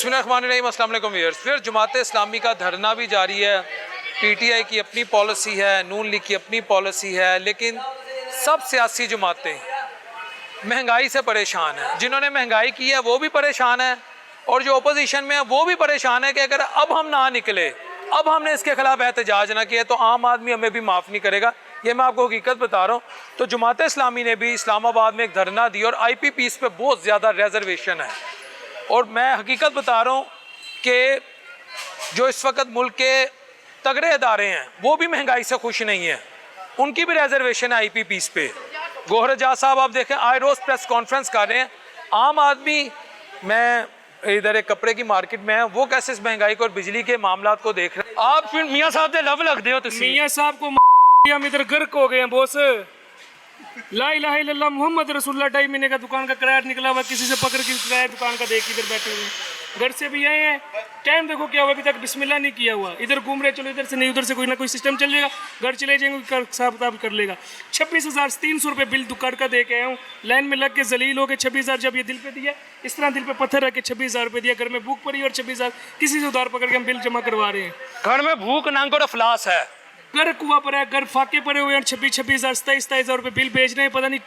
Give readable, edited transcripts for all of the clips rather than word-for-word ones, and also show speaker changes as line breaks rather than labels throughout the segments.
बिस्मिल्लाहिर्रहमानिर्रहीम। अस्सलाम वालेकुम व्यूअर्स। फिर जमात इस्लामी का धरना भी जारी है, पीटीआई की अपनी पॉलिसी है, नून लीग की अपनी पॉलिसी है, लेकिन सब सियासी जमातें महंगाई से परेशान हैं। जिन्होंने महंगाई की है वो भी परेशान है और जो अपोजिशन में है वो भी परेशान है कि अगर अब हम ना निकले, अब हमने इसके खिलाफ एहतजाज ना किया तो आम आदमी हमें भी माफ़ नहीं करेगा। ये मैं आपको हकीकत बता रहा हूँ। तो जमात इस्लामी ने भी इस्लामाबाद में एक धरना दी और IPPs पे बहुत ज़्यादा रिजर्वेशन है। और मैं हकीकत बता रहा हूँ कि जो इस वक्त मुल्क के तगड़े अदारे हैं वो भी महंगाई से खुश नहीं है, उनकी भी रिजर्वेशन है IPPs पे। गौहर एजाज साहब आप देखें आए रोज़ प्रेस कॉन्फ्रेंस कर रहे हैं। आम आदमी, मैं इधर एक कपड़े की मार्केट में है, वो कैसे इस महंगाई को और बिजली के मामला को देख रहे हैं। आप फिर मियाँ साहब से लव लगते हो। तो
मियाँ साहब को हम इधर गर्क हो गए हैं बॉस। ला इलाहा इल्लल्लाह मोहम्मद रसूलुल्लाह। 2.5 महीने का दुकान का किराया निकला हुआ, किसी से पकड़ के किराया दुकान का देख इधर बैठे हुए। घर से भी आए हैं, टाइम देखो क्या हुआ, अभी तक बिस्मिल्लाह नहीं किया हुआ। इधर घूम रहे, चलो इधर से नहीं उधर से कोई ना कोई सिस्टम चल जाएगा, घर चले जाएंगे, हिसाब किताब कर लेगा। 26,300 रुपये बिल दुकान का दे के आया हूँ। लाइन में लग के जलील हो के 26,000 जब ये दिल पे दिया, इस तरह दिल पे पत्थर रख के 26,000 रुपये दिया। घर में भूख पड़ी और 26,000 किसी से उधार पकड़ के हम बिल जमा करवा रहे हैं।
घर में भूख नंग और अफलास है,
घर कुआ पर है, घर फाके पड़े हुए हैं। 26,000 27,000 रुपये बिल भेज रहे हैं, पता नहीं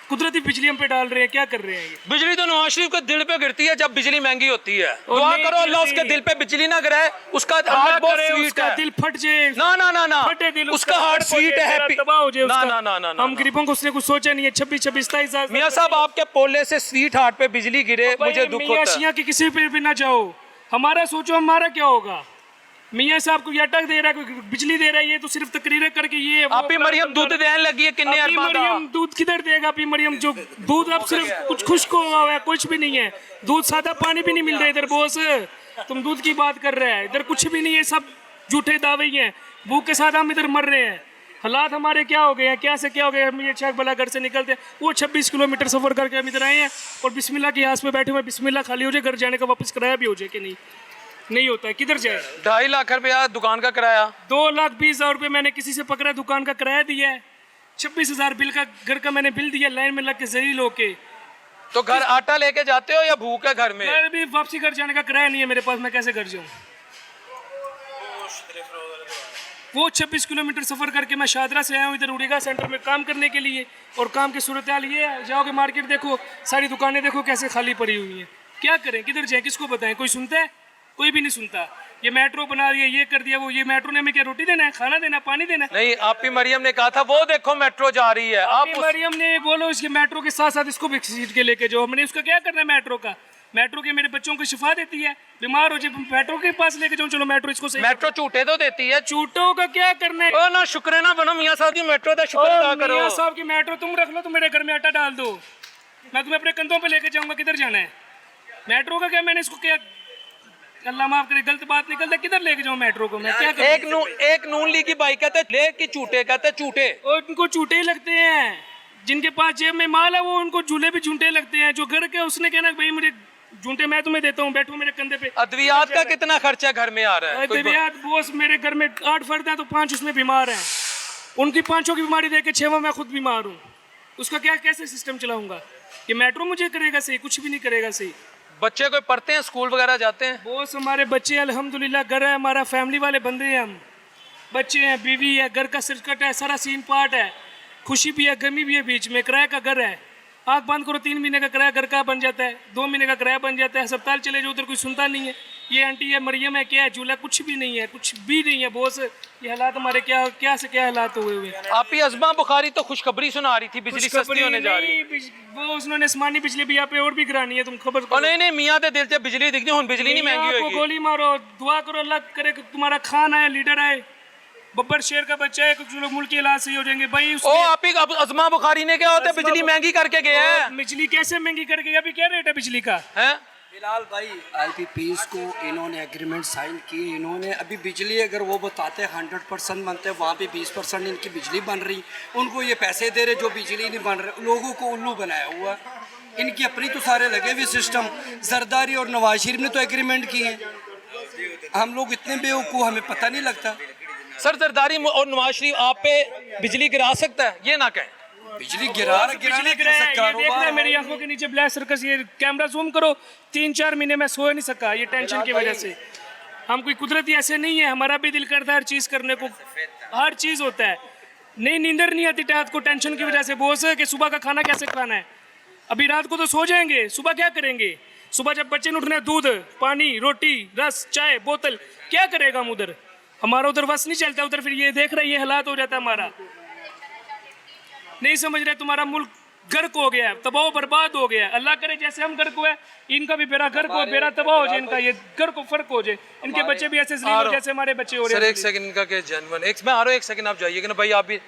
कुदरती बिजली हम पे डाल रहे हैं, क्या कर रहे हैं ये।
बिजली तो नवाज शरीफ के दिल पे गिरती है जब बिजली महंगी होती है। दुआ करो अल्लाह उसके दिल पे बिजली ना गिरे, उसका हार्ट बहुत स्वीट है,
दिल फट जाए।
ना ना ना ना,
फटे दिल,
उसका हार्ट स्वीट है, हैप्पी
तबाह हो जाए।
ना ना ना ना,
हम गरीबों को उसने कुछ सोचा नहीं है। 26,000
मियाँ साहब आपके पोले से स्वीट हार्ट पे बिजली गिरे, मुझे दुख होता है।
मियाँ की किसी पे भी ना जाओ, हमारा सोचो हमारा क्या होगा। मियाँ साहब को ये अटक दे रहा है, कोई बिजली दे रहा है, ये तो सिर्फ तकरीरें करके ये।
आपी मरियम दूध देने लगी है, किन्ने अरबा दा।
मरियम दूध किधर देगा? आपी मरियम जो दूध अब सिर्फ कुछ खुश्क हुआ है, कुछ भी नहीं है। दूध सादा पानी भी नहीं मिल रहा इधर बॉस। तुम दूध की बात कर रहे हैं, इधर कुछ भी नहीं है, सब झूठे दावे ही हैं। भूख के साथ हम इधर मर रहे हैं। हालात हमारे क्या हो गए हैं, क्या से क्या हो गए। हम ये छक भला घर से निकलते हैं, वो 26 किलोमीटर सफर करके हम इधर आए हैं और बिस्मिल्लाह की आस में बैठे हुए। बिस्मिल्लाह खाली हो जाए, घर जाने का वापस किराया भी हो जाए कि नहीं होता है। किधर जाए?
2.5 लाख रुपया दुकान का किराया,
2,20,000 रुपये मैंने किसी से पकड़ा, दुकान का किराया दिया है। 26,000 बिल का, घर का मैंने बिल दिया, लाइन में लग के जलील होके।
तो घर आटा लेके जाते हो या भूख है घर में?
घर भी वापसी घर जाने का किराया नहीं है मेरे पास, मैं कैसे घर जाऊँ? वो 26 किलोमीटर सफर करके मैं शादरा से आया हूँ इधर उड़ीगा सेंटर में काम करने के लिए। और काम की सूरत हाल ये है, जाओगे मार्केट देखो, सारी दुकानें देखो कैसे खाली पड़ी हुई हैं। क्या करें, किधर जाएं, किसको बताएं? कोई सुनता है? कोई भी नहीं सुनता। ये मेट्रो बना दिया, ये कर दिया, वो ये मेट्रो ने हमें क्या रोटी देना है, खाना देना, पानी देना है?
नहीं, आपकी मरियम ने कहा था वो देखो मेट्रो जा रही है। आप
मरियम ने बोलो इसके मेट्रो के साथ साथ इसको भी सीट के लेके जाओ। हमने उसका क्या करना है मेट्रो का? मेट्रो के मेरे बच्चों को शिफा देती है, बीमार हो जाए मेट्रो के पास लेके जाऊँ। चलो मेट्रो इसको सही।
मेट्रो झूठे तो देती है,
झूठों का क्या करना है?
ओ ना शुक्र ना बनो, मियाँ साहब की मेट्रो का शुक्र अदा करो।
मियाँ साहब की मेट्रो तुम रख लो, तुम मेरे घर में आटा डाल दो, मैं तुम्हें अपने कंधों पे लेके जाऊंगा। किधर जाना है? मेट्रो का क्या, मैंने इसको क्या, अल्लाह माफ करे गलत बात निकलता, किधर लेके जाऊं मेट्रो को मैं? क्या करूं? एक नून लीग की बाइक कहते ले कि झूठे कहते, झूठे और उनको झूठे ही लगते हैं। जिनके पास जेब में माल है वो उनको झूले भी झूठे लगते हैं। जो घर के उसने कहना भाई मुझे झूठे मैं तुम्हें देता हूँ, बैठो मेरे कंधे पे।
अद्वियात का कितना खर्चा घर में आ रहा है?
अद्वियात बॉस, मेरे घर में 8 फर्द है तो 5 उसमें बीमार हैं। उनकी 5 की बीमारी देख के 6वां मैं खुद बीमार हूँ। उसका क्या कैसे सिस्टम चलाऊंगा? ये मेट्रो मुझे करेगा सही? कुछ भी नहीं करेगा सही।
बच्चे कोई पढ़ते हैं, स्कूल वगैरह जाते हैं?
बॉस हमारे बच्चे अल्हम्दुलिल्लाह, घर है हमारा, फैमिली वाले बंदे हैं हम। बच्चे हैं, बीवी है, घर का सिरकट है, सारा सीन पार्ट है। खुशी भी है, गमी भी है, बीच में किराए का घर है। आँख बंद करो 3 महीने का किराया घर का बन जाता है, 2 महीने का किराया बन जाता है। अस्पताल चले जाओ उधर कोई सुनता नहीं है। ये आंटी है, मरियम है, क्या है, झूला, कुछ भी नहीं है, कुछ भी नहीं है बॉस। ये हालात हमारे क्या से क्या हालात हुए हुए हैं।
आप ही अज़मा बुखारी तो खुशखबरी सुना रही थी, बिजली सस्ती होने जा रही है।
वो उसने आसमानी बिजली भी यहाँ पे और भी गिरानी है, तुम खबर करो।
नहीं मियाँ दे दिल से बिजली दिखती हूँ, बिजली नहीं महंगी होगी।
गोली मारो, दुआ करो अल्लाह करे तुम्हारा खान आए, लीडर आए, बब्बर शेर का बच्चा है, कुछ लोग मुल्क के इलाज सही हो जाएंगे भाई।
ओ आप ही अज़मा बुखारी ने क्या होता है, बिजली महंगी करके गया है।
बिजली कैसे महंगी करके गया? अभी क्या रेट है बिजली का? है
फिलहाल भाई IPPs को इन्होंने एग्रीमेंट साइन किए। इन्होंने अभी बिजली अगर वो बताते 100% बनते, वहाँ पे 20% इनकी बिजली बन रही। उनको ये पैसे दे रहे जो बिजली नहीं बन रहे, लोगों को उल्लू बनाया हुआ। इनकी अपनी तो सारे लगे हुए सिस्टम। जरदारी और नवाज शरीफ ने तो एग्रीमेंट किए, हम लोग इतने बेवकूफ़, हमें पता नहीं लगता।
सर जरदारी और नवाज शरीफ आप पे बिजली गिरा सकता है, ये ना कहें।
बिजली गिरा
बिजली गिरा है, ये देख रहे हैं मेरी आंखों के नीचे ब्लैक सर्कस। ये कैमरा जूम करो, 3-4 महीने में सो नहीं सका ये टेंशन की वजह से। हम कोई कुदरती ऐसे नहीं है, हमारा भी दिल करता है हर चीज़ करने को, हर चीज़ होता है। नहीं नींदर नहीं आती रात को टेंशन की वजह से, बोझ है कि सुबह का खाना कैसे खाना है। अभी रात को तो सो जाएंगे, सुबह क्या करेंगे? सुबह जब बच्चे ने उठना है, दूध, पानी, रोटी, रस, चाय, बोतल, क्या करेगा हम उधर? हमारा उधर बस नहीं चलता, उधर फिर ये देख रहे ये हालात हो जाता है हमारा। नहीं समझ रहे, तुम्हारा मुल्क गर्क हो गया है, तबाह बर्बाद हो गया है। अल्लाह करे जैसे हम गर्क हुए, इनका भी बेड़ा गर्क हो, बेड़ा तबाह हो जाए, इनका ये गर्क हो, फर्क हो जाए, इनके बच्चे भी ऐसे जलील हो जैसे हमारे बच्चे हो रहे
सर
हैं।
एक सेकंड, इनका क्या जनवन, एक मैं आ रहा हूँ, एक सेकंड आप जाइएगा ना भाई। आप भी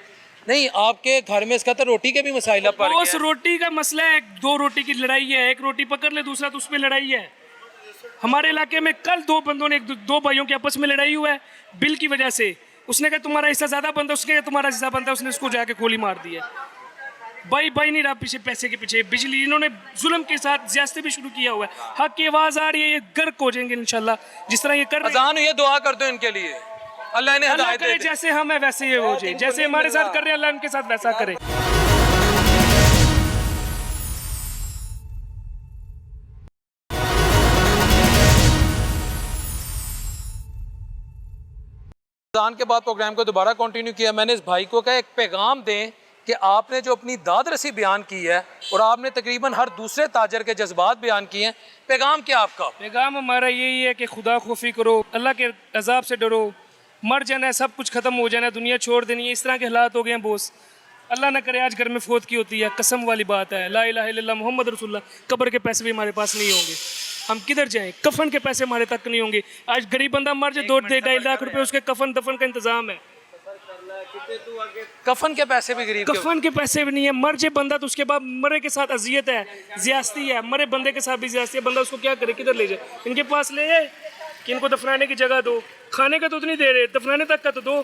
नहीं, आपके घर में इसका तो रोटी के भी मसाइला पड़ गया।
उस रोटी का मसला है, 2 रोटी की लड़ाई है, एक रोटी पकड़ ले दूसरा तो उस पर लड़ाई है। हमारे इलाके में कल 2 बंदों ने, 2 भाइयों के आपस में लड़ाई हुआ है बिल की वजह से। उसने कहा तुम्हारा हिस्सा ज्यादा बनता है, उसने कहा तुम्हारा हिस्सा बनता है, उसने उसको जाके गोली मार दी है। भाई नहीं रहा पीछे पैसे के पीछे, बिजली इन्होंने जुल्म के साथ ज्यादती भी शुरू किया हुआ है। हक की आवाज आ रही है, ये गर्क हो जाएंगे इंशाल्लाह, जिस तरह ये कर रहे हैं।
अजान हुई है, दुआ कर दो इनके लिए, अल्लाह इन्हें
अल्लाह
हिदायत
करे
दे दे।
जैसे हम है वैसे ये हो जाए, जैसे हमारे साथ कर रहे हैं अल्लाह उनके साथ वैसा करे।
अजान के बाद प्रोग्राम को दोबारा कंटिन्यू किया। मैंने इस भाई को कहा एक पैगाम दें कि आपने जो अपनी दाद रसी बयान की है और आपने तकरीबन हर दूसरे ताजर के जज्बात बयान किए हैं, पैगाम क्या आपका?
पैगाम हमारा यही है कि खुदा खौफी करो, अल्लाह के अजाब से डरो, मर जाना है, सब कुछ खत्म हो जाना है, दुनिया छोड़ देनी है। इस तरह के हालात हो गए हैं बोस, अल्लाह ना करे आज घर में फौत की होती है, कसम वाली बात है, ला इलाहा इल्लल्लाह मोहम्मद रसूलुल्लाह। कब्र के पैसे भी हमारे पास नहीं होंगे, हम किधर जाएं? कफन के पैसे हमारे तक नहीं होंगे। आज गरीब बंदा मर जाए 2-2.5 लाख रुपए उसके कफन दफन का इंतजाम है।
कफन के पैसे भी गरीब के
कफन के पैसे भी नहीं है, मर जाए बंदा तो उसके बाद मरे के साथ अजियत है, ज्यादती है, मरे बंदे के साथ भी ज्यादती है। बंदा उसको क्या करे, किधर ले जाए? इनके पास ले जाए कि इनको दफनाने की जगह दो, खाने का तो नहीं दे रहे, दफनाने तक का तो दो।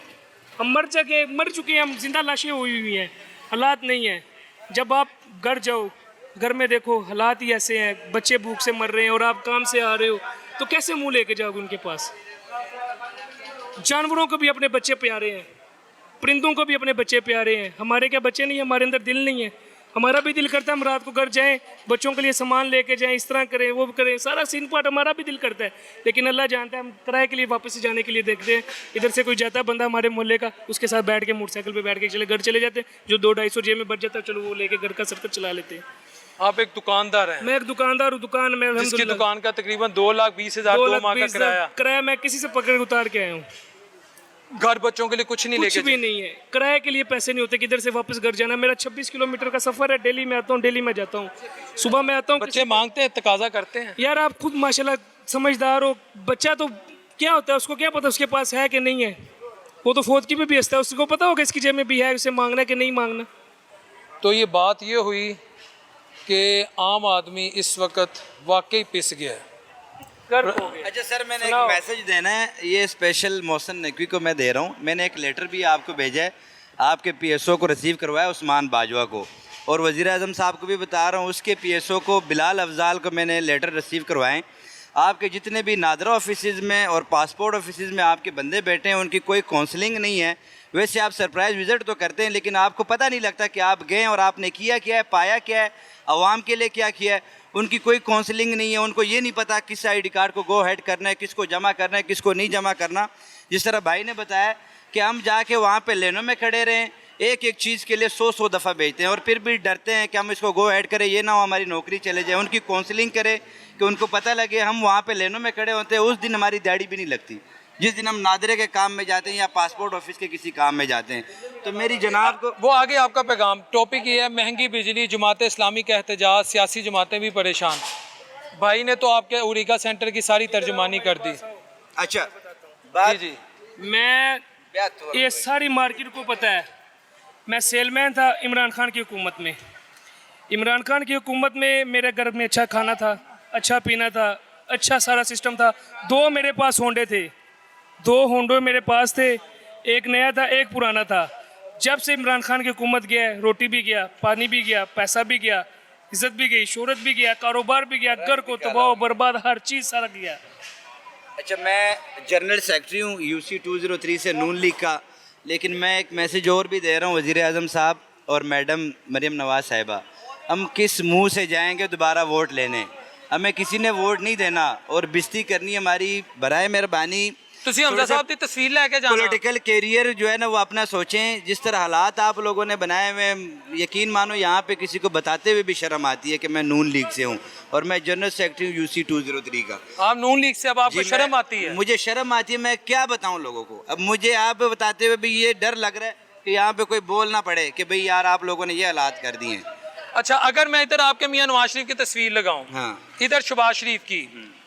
हम मर चुके हैं, हम जिंदा लाशें हुई हुई हैं, हालात नहीं है। जब आप घर जाओ, घर में देखो हालात ही ऐसे हैं, बच्चे भूख से मर रहे हैं और आप काम से आ रहे हो तो कैसे मुंह लेके जाओगे उनके पास? जानवरों को भी अपने बच्चे प्यारे हैं, परिंदों को भी अपने बच्चे प्यारे हैं। हमारे क्या बच्चे नहीं है? हमारे अंदर दिल नहीं है? हमारा भी दिल करता है हम रात को घर जाएं, बच्चों के लिए सामान लेके जाएं, इस तरह करें, वो करें, सारा सीन पार्ट हमारा भी दिल करता है। लेकिन अल्लाह जानता है, हम किराए के लिए वापस से जाने के लिए देखते हैं। इधर से कोई जाता है बंदा हमारे मोहल्ले का, उसके साथ बैठ के मोटरसाइकिल पे बैठ के चले घर चले जाते हैं, जो 200-250 जेब में बच जाता है, चलो वो लेके घर का सर्कल चला लेते हैं।
आप एक दुकानदार हैं?
मैं एक दुकानदार हूँ, दुकान में
जिसकी दुकान का तकरीबन 2,20,000 2 माह का किराया।
किराया मैं किसी से पकड़ के उतार के आया हूँ।
घर बच्चों के लिए कुछ नहीं
कुछ
लेके
भी नहीं है, किराए के लिए पैसे नहीं होते, किधर से वापस घर जाना। मेरा 26 किलोमीटर का सफर है, डेली में आता हूँ, डेली में जाता हूँ, सुबह में आता हूँ।
बच्चे मांगते हैं, तकाजा करते हैं।
यार आप खुद माशाल्लाह समझदार हो, बच्चा तो क्या होता है, उसको क्या पता उसके पास है कि नहीं है? वो तो फौत की भी हंसता है, उसको पता होगा इसकी जेब में भी है, उसे मांगना कि नहीं मांगना।
तो ये बात ये हुई कि आम आदमी इस वक्त वाकई पिस गया है।
अच्छा सर, मैंने एक मैसेज देना है, ये स्पेशल मोहसिन नकवी को मैं दे रहा हूँ। मैंने एक लेटर भी आपको भेजा है, आपके पीएसओ को रिसीव करवाया उस्मान बाजवा को, और वज़ीर आज़म साहब को भी बता रहा हूँ, उसके पीएसओ को बिलाल अफजाल को मैंने लेटर रिसीव करवाएं। आपके जितने भी नादरा ऑफिसेज़ में और पासपोर्ट ऑफिसेज़ में आपके बंदे बैठे हैं, उनकी कोई काउंसलिंग नहीं है। वैसे आप सरप्राइज़ विज़िट तो करते हैं, लेकिन आपको पता नहीं लगता कि आप गए और आपने किया क्या है, पाया क्या है, आवाम के लिए क्या किया है। उनकी कोई काउंसलिंग नहीं है, उनको ये नहीं पता किस आईडी कार्ड को गो हेड करना है, किसको जमा करना है, किसको नहीं जमा करना। जिस तरह भाई ने बताया कि हम जाके वहाँ पे लाइनों में खड़े रहें, एक एक चीज़ के लिए 100 दफ़ा भेजते हैं और फिर भी डरते हैं कि हम इसको गो हेड करें, ये ना हो हमारी नौकरी चले जाए। उनकी काउंसलिंग करें कि उनको पता लगे। हम वहाँ पे लाइनों में खड़े होते हैं, उस दिन हमारी दाढ़ी भी नहीं लगती, जिस दिन हम नादरे के काम में जाते हैं या पासपोर्ट ऑफिस के किसी काम में जाते हैं। तो मेरी जनाब को
वो आगे आपका पैगाम, टॉपिक ये है महंगी बिजली, जमात इस्लामी का एहतजाज, सियासी जमातें भी परेशान। भाई ने तो आपके उरीका सेंटर की सारी तर्जुमानी कर दी।
अच्छा
जी जी,
मैं ये सारी मार्केट को पता है, मैं सेलमैन था इमरान खान की हुकूमत में। इमरान खान की हुकूमत में मेरे घर में अच्छा खाना था, अच्छा पीना था, अच्छा सारा सिस्टम था। 2 मेरे पास होंडे थे, 2 होंडे मेरे पास थे, एक नया था, एक पुराना था। जब से इमरान खान की हुकूमत गया है, रोटी भी गया, पानी भी गया, पैसा भी गया, इज्जत भी गई, शोहरत भी गया, कारोबार भी गया, घर को तबाह बर्बाद, हर चीज़ सारा गया।
अच्छा, मैं जनरल सेक्रेटरी हूँ UC 203 से नून लीग का, लेकिन मैं एक मैसेज और भी दे रहा हूँ वज़ीर आज़म साहब और मैडम मरियम नवाज साहिबा, हम किस मुंह से जाएंगे दोबारा वोट लेने? हमें किसी ने वोट नहीं देना और बेइज्जती करनी हमारी। बराए मेहरबानी
ਤੁਸੀਂ ਹਮਜ਼ਾ ਸਾਹਿਬ ਦੀ ਤਸਵੀਰ ਲੈ ਕੇ ਜਾਣਾ।
पॉलिटिकल कैरियर जो है ना वो अपना सोचें। जिस तरह हालात आप लोगों ने बनाए हुए, यकीन मानो यहाँ पे किसी को बताते हुए भी शर्म आती है कि मैं नून लीग से हूँ और मैं जनरल सेक्रेटरी हूँ UC 203 का।
आप नून लीग से, अब आपको
जी,
शर्म आती है?
मुझे शर्म आती है, मैं क्या बताऊँ लोगों को। अब मुझे आप बताते हुए भी ये डर लग रहा है कि यहाँ पे कोई बोल ना पड़े कि भाई यार आप लोगों ने ये हालात कर दिए हैं।
अच्छा, अगर मैं इधर आपके मियां नवाज शरीफ की तस्वीर लगाऊं,
हाँ।
इधर शहबाज शरीफ की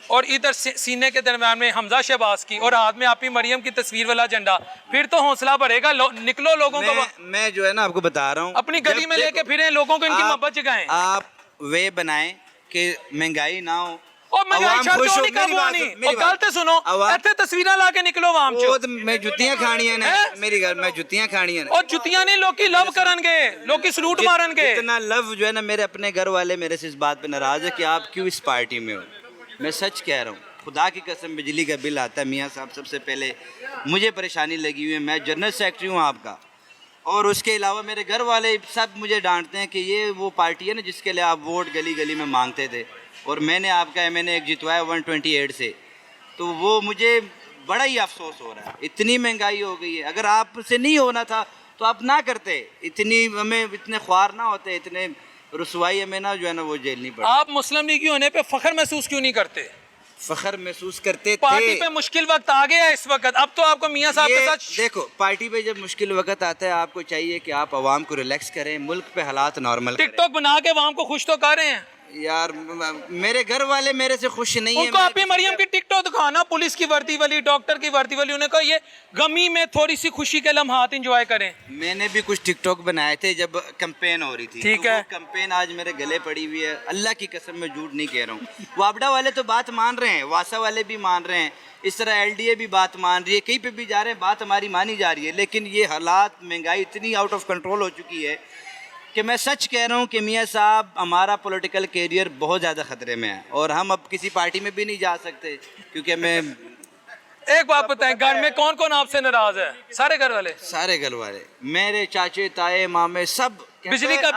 और इधर सीने के दरम्यान में हमजा शहबाज की और हाथ में आपी मरियम की तस्वीर वाला झंडा, फिर तो हौसला बढ़ेगा। निकलो लोगों को,
मैं जो है ना आपको बता रहा हूँ,
अपनी गली में लेके फिरें, लोगों को इनकी मोहब्बत जगाएं।
आप वे बनाएं कि महंगाई ना हो
और महंगाई
आवाम
छड़
खुश
दो,
हो।
नहीं
मेरी बात
काबू
सुन,
नहीं।
मेरी
और गल ते सुनो,
आवाम-
इत्थे तस्वीरां ला के निकलो आवाम
वो
चो।
तो मैं जुत्तियां खानियां ने,
हैं?
मेरी घर में जुत्तियां खानियां ने।
और जुतियां नहीं, लोग लव करनगे, लोग सलूट मारनगे।
इतना लव जो है ना, मेरे अपने घर वाले मेरे से इस बात पे नाराज है कि आप क्यों इस पार्टी में हो। मैं सच कह रहा हूँ, खुदा की कसम, बिजली का बिल आता है मियाँ साहब, सबसे पहले मुझे परेशानी लगी हुई है। मैं जनरल सेक्रेटरी हूँ आपका, और उसके अलावा मेरे घर वाले सब मुझे डांटते हैं कि ये वो पार्टी है ना जिसके लिए आप वोट गली गली में मांगते थे, और मैंने आपका MNA एक जितवाया 128 से। तो वो मुझे बड़ा ही अफसोस हो रहा है। इतनी महंगाई हो गई है, अगर आपसे नहीं होना था तो आप ना करते, इतनी हमें इतने ख्वार ना होते, इतने रसवाई हमें ना जो है ना वो झेलनी पड़ी।
आप मुस्लिम लीगी होने पे फख्र महसूस क्यों नहीं करते?
फख्र महसूस करते
पार्टी
थे।
पे मुश्किल वक्त आ गया है इस वक्त, अब तो आपको मियां साहब के
ये
साथ
देखो, पार्टी पे जब मुश्किल वक्त आता है आपको चाहिए कि आप आवाम को रिलैक्स करें, मुल्क पे हालात नॉर्मल करें।
टिकटॉक बना के आवाम को खुश तो कर रहे हैं।
यार मेरे घर वाले मेरे से खुश नहीं है।
उनको आपी मरियम की टिकटॉक दिखाना, पुलिस की वर्दी वाली, डॉक्टर की वर्दी वाली, उन्हें कहा ये गमी में थोड़ी सी खुशी के लम्हात एंजॉय करें।
मैंने भी कुछ टिकटॉक बनाए थे जब कैंपेन हो रही थी।
ठीक
तो
है।
वो कैंपेन आज मेरे गले पड़ी हुई है, अल्लाह की कसम मैं झूठ नहीं कह रहा हूँ। वापडा वाले तो बात मान रहे हैं, वासा वाले भी मान रहे हैं, इस तरह LDA भी बात मान रही है, कहीं पे भी जा रहे हैं बात हमारी मानी जा रही है। लेकिन ये हालात, महंगाई इतनी आउट ऑफ कंट्रोल हो चुकी है कि मैं सच कह रहा हूँ कि मियाँ साहब हमारा पॉलिटिकल कैरियर बहुत ज़्यादा ख़तरे में है, और हम अब किसी पार्टी में भी नहीं जा सकते क्योंकि मैं।
एक बात बताएं, घर में कौन कौन आपसे नाराज है? सारे घर वाले?
सारे घर वाले, मेरे चाचे ताए मामे सब
बिजली का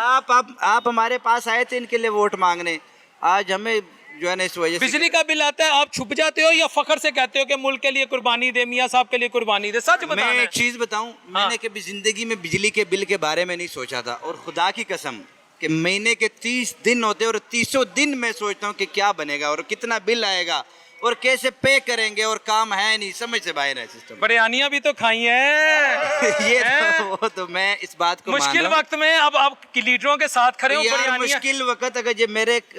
आप हमारे पास आए थे इनके लिए वोट मांगने, आज हमें जो है ना इस वजह से।
बिजली का बिल आता है, आप छुप जाते हो या फखर से कहते हो कि मुल्क के लिए कुर्बानी दे, मियाँ साहब के लिए कुर्बानी दे? सच बताना
मैं
है।
एक चीज़ बताऊं, मैंने कभी ज़िंदगी में बिजली के बिल के बारे में नहीं सोचा था, और खुदा की कसम कि महीने के 30 दिन होते हैं और 30 दिन मैं सोचता हूँ कि क्या बनेगा और कितना बिल आएगा और कैसे पे करेंगे, और काम है नहीं, समझ से बाहर है सिस्टम।
बिरयानियां भी तो खाई हैं।
ये
हैं?
तो, वो तो मैं इस बात को मान
मुश्किल
रहा हूं।
वक्त में अब आप लीडरों के साथ खड़े हो,
यार
बिरयानियां।
मुश्किल वक्त अगर जो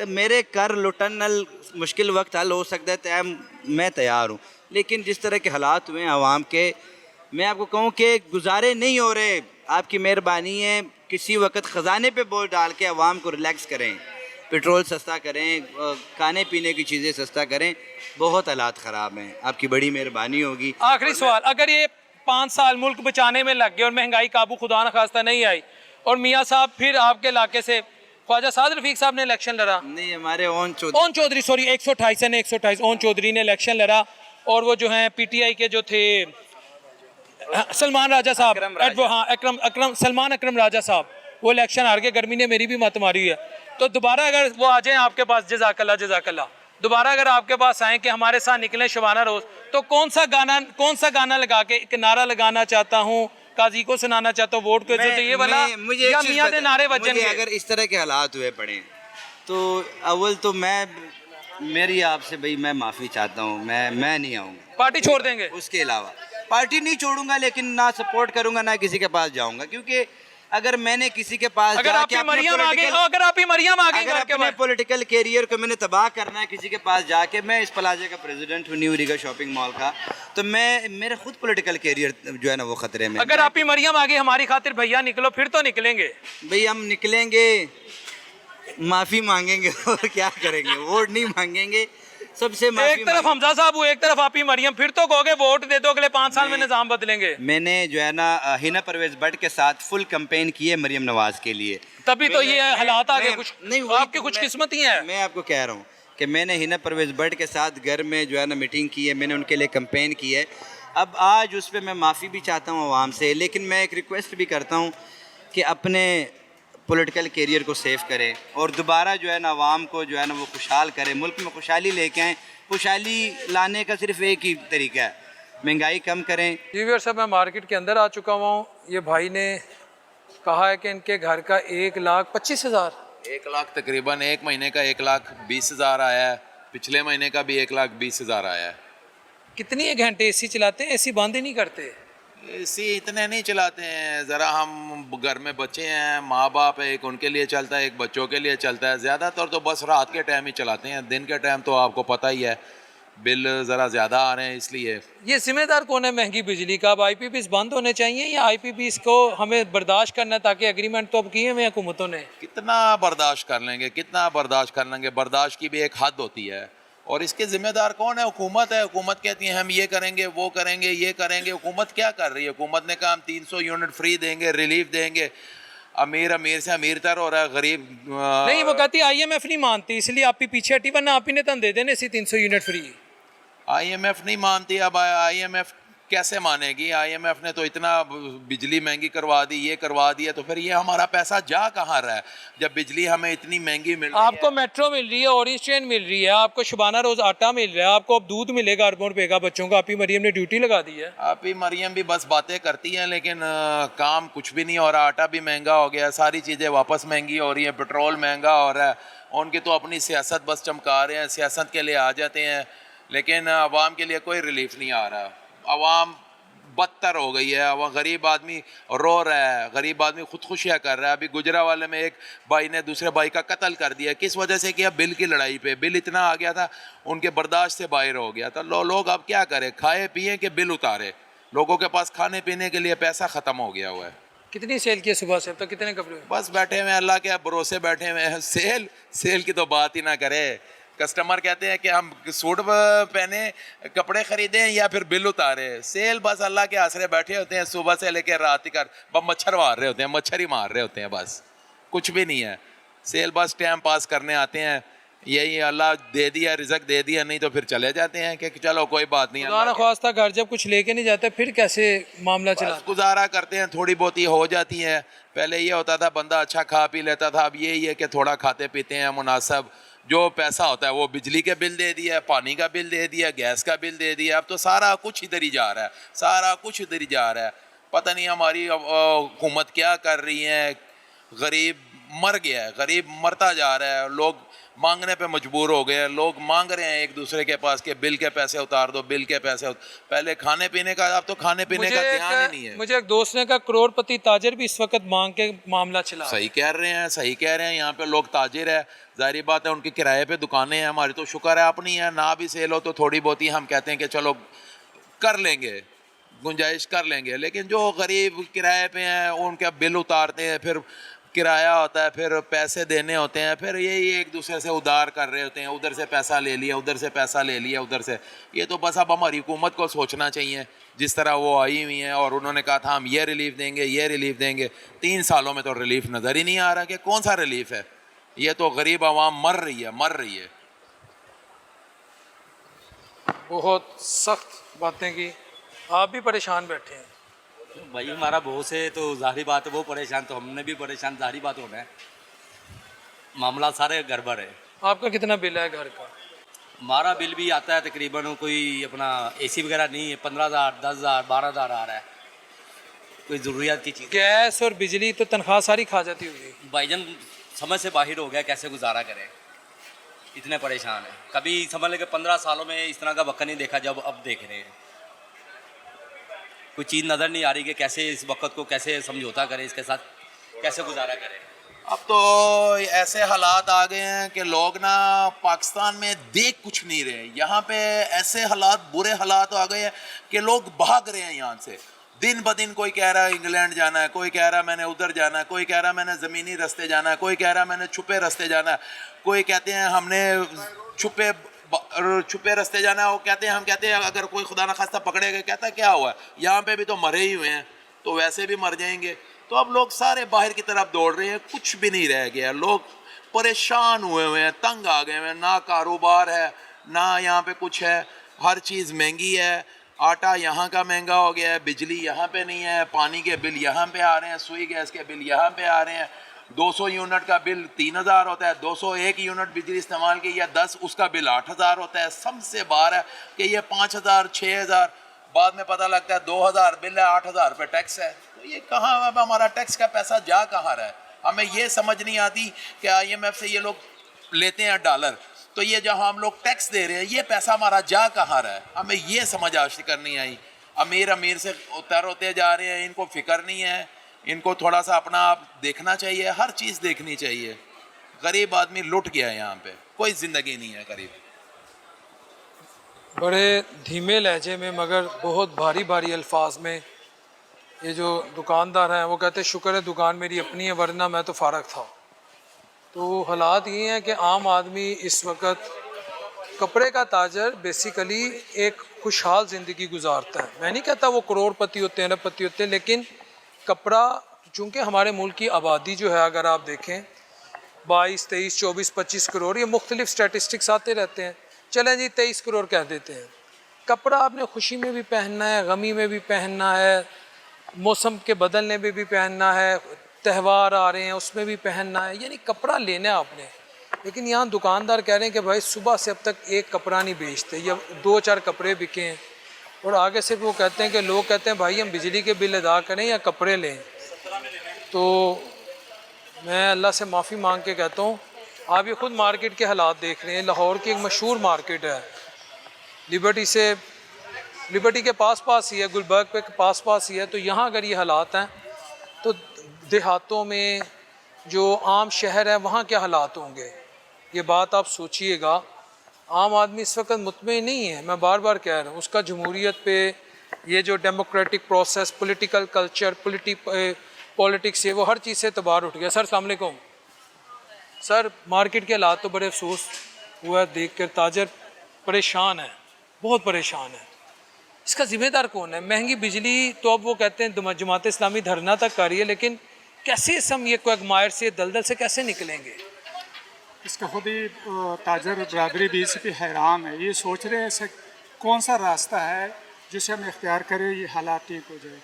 मेरे कर लुटन नल मुश्किल वक्त हल हो सकता है तो मैं तैयार हूँ, लेकिन जिस तरह के हालात हुए हैं आवाम के, मैं आपको कहूँ कि गुजारे नहीं हो रहे। आपकी मेहरबानी है, किसी वक्त ख़जाने पे बोल डाल के आवाम को रिलैक्स करें, पेट्रोल सस्ता करें, खाने पीने की चीज़ें सस्ता करें। बहुत हालात ख़राब हैं, आपकी बड़ी मेहरबानी होगी।
आखिरी सवाल, अगर ये 5 साल मुल्क बचाने में लग गए और महंगाई काबू खुदा न खास्ता नहीं आई, और मियाँ साहब फिर आपके इलाके से ख्वाजा साद रफीक साहब ने इलेक्शन लड़ा,
नहीं हमारे ओन
चौधरी सॉरी 128 ओन चौधरी ने इलेक्शन लड़ा, और वो जो हैं PTI के जो थे सलमान राजा साहब, अकरम सलमान अकरम राजा साहब, वो इलेक्शन हार के, गर्मी ने मेरी भी मत मारी है। तो दोबारा अगर वो आ जाएं आपके पास, जज़ाकल्लाह, दोबारा अगर आपके पास आएँ कि हमारे साथ निकलें शबाना रोज़, तो कौन सा गाना लगा के एक नारा लगाना चाहता हूँ, काजी को सुनाना चाहता हूँ, वोट को इज्जत ये वाला, या मियाँ दे नारे बजन?
अगर इस तरह के हालात हुए पड़े तो अव्वल तो मेरी आपसे भाई मैं माफ़ी चाहता हूँ, मैं नहीं आऊँगा,
पार्टी छोड़ देंगे।
उसके अलावा पार्टी नहीं छोड़ूंगा, लेकिन ना सपोर्ट करूंगा ना किसी के पास जाऊंगा, क्योंकि अगर मैंने किसी के पास
अगर आप ही मरियम आ गई घर के
अपने पॉलिटिकल कैरियर को मैंने तबाह करना है किसी के पास जाके, मैं इस प्लाजे का प्रेसिडेंट हूँ न्यू रीगा शॉपिंग मॉल का, तो मेरा खुद पॉलिटिकल कैरियर जो है ना वो खतरे में।
अगर आप ही मरियम आ गई हमारी खातिर, भैया निकलो, फिर तो निकलेंगे
भाई, हम निकलेंगे, माफ़ी मांगेंगे और क्या करेंगे, वोट नहीं मांगेंगे, सबसे
एक तरफ हमजा साहब हुए, एक तरफ आप ही मरियम, फिर तो कहोगे वोट दे दो, अगले 5 साल में निजाम बदलेंगे।
मैंने जो है ना हिना परवेज भट्ट के साथ फुल कैंपेन की है मरियम नवाज के लिए,
तभी तो ये हालात आ गए। कुछ
नहीं,
आपकी कुछ किस्मत ही है।
मैं आपको कह रहा हूँ कि मैंने हिना परवेज भट्ट के साथ घर में जो है ना मीटिंग की है, मैंने उनके लिए कैंपेन की है। अब आज उस पर मैं माफ़ी भी चाहता हूँ आवाम से, लेकिन मैं एक रिक्वेस्ट भी करता हूँ कि अपने पॉलिटिकल कैरियर को सेव करें और दोबारा जो है ना आवाम को जो है ना वो खुशहाल करें, मुल्क में खुशहाली लेके आएँ। खुशहाली लाने का सिर्फ एक ही तरीका है, महंगाई कम करें।
जी व्यूअर्स, साहब मैं मार्केट के अंदर आ चुका हुआ हूँ। ये भाई ने कहा है कि इनके घर का 1,25,000
1 लाख तकरीबन एक महीने का 1,20,000 आया है, पिछले महीने का भी 1,20,000 आया है।
कितनी घंटे एसी चलाते हैं? एसी बंद ही नहीं करते।
एसी इतने नहीं चलाते हैं, ज़रा हम घर में बच्चे हैं, माँ बाप है, एक उनके लिए चलता है, एक बच्चों के लिए चलता है। ज़्यादातर तो बस रात के टाइम ही चलाते हैं, दिन के टाइम तो आपको पता ही है बिल ज़रा ज़्यादा आ रहे हैं इसलिए।
ये जिम्मेदार कौन है महंगी बिजली का? अब IPPs बंद होने चाहिए या IPPs को हमें बर्दाश्त करना है? ताकि एग्रीमेंट तो अब किए हुए हैं हुकूमतों ने।
कितना बर्दाश्त कर लेंगे, कितना बर्दाश्त कर लेंगे? बर्दाश्त की भी एक हद होती है। और इसके ज़िम्मेदार कौन है? हुकूमत है। हुकूमत कहती है हम ये करेंगे, वो करेंगे, ये करेंगे। हुकूमत क्या कर रही है? हुकूमत ने कहा हम 300 यूनिट फ्री देंगे, रिलीफ देंगे। अमीर अमीर से अमीर तर हो रहा है, गरीब
नहीं, वो कहती है IMF नहीं मानती, इसलिए आप ही पीछे हटी, वरना आप ही ने तो दे देने इसी 300 यूनिट फ्री।
IMF नहीं मानती। अब IMF कैसे मानेगी? IMF ने तो इतना बिजली महंगी करवा दी, ये करवा दिया, तो फिर ये हमारा पैसा जा कहाँ रहा है जब बिजली हमें इतनी महंगी मिल रही है?
आपको मेट्रो मिल रही है, ऑरेंज ट्रेन मिल रही है, आपको शबाना रोज आटा मिल रहा है, आपको अब दूध मिलेगा अरबों रुपए का बच्चों को। आप ही मरियम ने ड्यूटी लगा दी है।
आप ही मरियम भी बस बातें करती हैं, लेकिन काम कुछ भी नहीं हो रहा। आटा भी महंगा हो गया, सारी चीज़ें वापस महंगी हो रही हैं, पेट्रोल महंगा हो रहा है। उनकी तो अपनी सियासत बस चमका रहे हैं, सियासत के लिए आ जाते हैं, लेकिन आवाम के लिए कोई रिलीफ नहीं आ रहा। आवाम बदतर हो गई है। अब गरीब आदमी रो रहा है, गरीब आदमी खुदकुशियाँ कर रहा है। अभी गुजरावाले में एक भाई ने दूसरे भाई का कत्ल कर दिया, किस वजह से किया? बिल की लड़ाई पे। बिल इतना आ गया था, उनके बर्दाश्त से बाहर हो गया। तो लोग अब क्या करें? खाए पिए कि बिल उतारे? लोगों के पास खाने पीने के लिए पैसा ख़त्म हो गया हुआ है।
कितनी सेल की है सुबह से अब तक? कितने कपड़े?
बस बैठे हुए हैं, अल्लाह के भरोसे बैठे हुए हैं। सेल की तो बात ही ना करे। कस्टमर कहते हैं कि हम सूट पहने, कपड़े खरीदें या फिर बिल उतारे। सेल बस अल्लाह के आसरे बैठे होते हैं, सुबह से लेकर रात तक बस मच्छर मार रहे होते हैं, मच्छर ही मार रहे होते हैं, बस कुछ भी नहीं है। सेल बस टाइम पास करने आते हैं। यही अल्लाह दे दिया, रिजक दे दिया, नहीं तो फिर चले जाते हैं कि चलो कोई बात नहीं।
खुदा न ख्वास्ता घर जब कुछ लेके नहीं जाते फिर कैसे मामला चला?
गुजारा करते हैं, थोड़ी बहुत ही हो जाती है। पहले ये होता था बंदा अच्छा खा पी लेता था, अब यही है कि थोड़ा खाते पीते हैं मुनासिब। जो पैसा होता है वो बिजली के बिल दे दिया, पानी का बिल दे दिया, गैस का बिल दे दिया। अब तो सारा कुछ इधर ही जा रहा है, सारा कुछ इधर ही जा रहा है। पता नहीं हमारी हुकूमत क्या कर रही है। गरीब मर गया है, गरीब मरता जा रहा है। लोग मांगने पे मजबूर हो गए हैं। लोग मांग रहे हैं एक दूसरे के पास कि बिल के पैसे उतार दो, बिल के पैसे पहले खाने पीने का, अब तो खाने पीने का ध्यान ही नहीं है।
मुझे एक दोस्त ने कहा करोड़पति ताजिर भी इस वक्त मांग के मामला चला।
सही कह रहे हैं, सही कह रहे हैं। यहाँ पे लोग ताजिर है, जाहिर बात है उनके किराए पे दुकानें हैं। हमारी तो शुक्र है अपनी है, ना भी सेल हो तो थोड़ी बहुत ही हम कहते हैं कि चलो कर लेंगे, गुंजाइश कर लेंगे। लेकिन जो गरीब किराए पे हैं उनका बिल उतारते हैं, फिर किराया होता है, फिर पैसे देने होते हैं, फिर यही एक दूसरे से उधार कर रहे होते हैं। उधर से पैसा ले लिया, उधर से पैसा ले लिया, उधर से। ये तो बस अब हमारी हुकूमत को सोचना चाहिए। जिस तरह वो आई हुई हैं और उन्होंने कहा था हम ये रिलीफ देंगे, ये रिलीफ देंगे, 3 सालों में तो रिलीफ नज़र ही नहीं आ रहा कि कौन सा रिलीफ है। ये तो गरीब आवाम मर रही है, मर रही है।
बहुत सख्त बातें की, आप भी परेशान बैठे हैं।
भाई हमारा बॉस है तो जाहिर बात है वो परेशान, तो हमने भी परेशान, जाहिर बात होना है। मामला सारे गड़बड़ है।
आपका कितना बिल है घर का?
हमारा बिल भी आता है तकरीबन, कोई अपना एसी वगैरह नहीं है, 15,000, 10,000, 12,000 आ रहा है। कोई ज़रूरियात की चीज़।
गैस और बिजली तो तनख्वाह सारी खा जाती होगी।
भाईजान समझ से बाहर हो गया, कैसे गुजारा करें, इतने परेशान है। कभी समझ लें कि 15 सालों में इस तरह का वक्त नहीं देखा जब अब देख रहे हैं। कोई चीज़ नज़र नहीं आ रही कि कैसे इस वक्त को कैसे समझौता करें, इसके साथ कैसे गुजारा करें।
अब तो ऐसे हालात आ गए हैं कि लोग ना पाकिस्तान में देख कुछ नहीं रहे। यहाँ पे ऐसे हालात, बुरे हालात आ गए हैं कि लोग भाग रहे हैं यहाँ से। दिन ब दिन कोई कह रहा है इंग्लैंड जाना है, कोई कह रहा है मैंने उधर जाना है, कोई कह रहा है मैंने ज़मीनी रास्ते जाना है, कोई कह रहा है मैंने छुपे रास्ते जाना है, कोई कहते हैं हमने छुपे रास्ते जाना है। वो कहते हैं, हम कहते हैं अगर कोई खुदा न खास्ता पकड़ेगा, कहता क्या हुआ, यहाँ पे भी तो मरे ही हुए हैं, तो वैसे भी मर जाएंगे। तो अब लोग सारे बाहर की तरफ दौड़ रहे हैं, कुछ भी नहीं रह गया। लोग परेशान हुए हुए हैं, तंग आ गए हैं। ना कारोबार है, ना यहाँ पे कुछ है, हर चीज़ महंगी है। आटा यहाँ का महंगा हो गया है, बिजली यहाँ पे नहीं है, पानी के बिल यहाँ पे आ रहे हैं, सुई गैस के बिल यहाँ पे आ रहे हैं। 200 यूनिट का बिल 3000 होता है, 201 यूनिट बिजली इस्तेमाल की या 10 उसका बिल 8000 होता है। सबसे बाहर है कि ये 5000 6000, बाद में पता लगता है 2000 बिल है, 8000 रुपये टैक्स है। तो ये कहाँ अब हमारा टैक्स का पैसा जा कहाँ रहा है? हमें ये समझ नहीं आती कि IMF से ये लोग लेते हैं डॉलर, तो ये जहाँ हम लोग टैक्स दे रहे हैं ये पैसा हमारा जा कहाँ रहा है? हमें ये समझ आज तक नहीं आई। अमीर से उतर होते जा रहे हैं, इनको फिक्र नहीं है, इनको थोड़ा सा अपना आप देखना चाहिए, हर चीज़ देखनी चाहिए। गरीब आदमी लुट गया है, यहाँ पे कोई ज़िंदगी नहीं है गरीब।
बड़े धीमे लहजे में मगर बहुत भारी भारी अल्फाज में ये जो दुकानदार हैं वो कहते शुक्र है दुकान मेरी अपनी है वरना मैं तो फारग था। तो हालात ये हैं कि आम आदमी इस वक्त, कपड़े का ताजर बेसिकली एक खुशहाल ज़िंदगी गुजारता है। मैं नहीं कहता वो करोड़पति होते हैं, अरबपति होते हैं, लेकिन कपड़ा चूँकि हमारे मुल्क की आबादी जो है अगर आप देखें 22, 23, 24, 25 करोड़, ये मुख्तलिफ स्टैटिस्टिक्स आते रहते हैं, चलें जी 23 करोड़ कह देते हैं। कपड़ा आपने खुशी में भी पहनना है, गमी में भी पहनना है, मौसम के बदलने में भी पहनना है, त्यौहार आ रहे हैं उसमें भी पहनना है, यानी कपड़ा लेना है आपने। लेकिन यहाँ दुकानदार कह रहे हैं कि भाई सुबह से अब तक एक कपड़ा नहीं बेचते या 2-4 कपड़े बिके हैं। और आगे से वो कहते हैं कि लोग कहते हैं भाई हम बिजली के बिल अदा करें या कपड़े लें। तो मैं अल्लाह से माफ़ी मांग के कहता हूँ, आप ये ख़ुद मार्केट के हालात देख रहे हैं। लाहौर की एक मशहूर मार्केट है, लिबर्टी के पास ही है, गुलबर्ग पे पास ही है। तो यहाँ अगर ये हालात हैं तो देहातों में जो आम शहर है वहाँ क्या हालात होंगे, ये बात आप सोचिएगा। आम आदमी इस वक्त मुतमईन नहीं है, मैं बार बार कह रहा हूँ। उसका जमहूरियत पे, ये जो democratic process, political culture, politics है, वो हर चीज़ से तबार उठ गया। सर अस्सलाम वालेकुम। सर मार्केट के हालात तो बड़े अफसोस हुआ देख कर, ताजर परेशान है, बहुत परेशान है। इसका ज़िम्मेदार कौन है? महंगी बिजली तो अब वो कहते हैं जमात इस्लामी धरना तक कर रही है, लेकिन कैसे हम ये क्वैगमायर से, दलदल से कैसे निकलेंगे?
इसका खुद ही ताजर बरादरी भी इस पर हैरान है। ये सोच रहे हैं ऐसा कौन सा रास्ता है जिसे हम इख्तियार करें ये हालात ठीक हो जाए।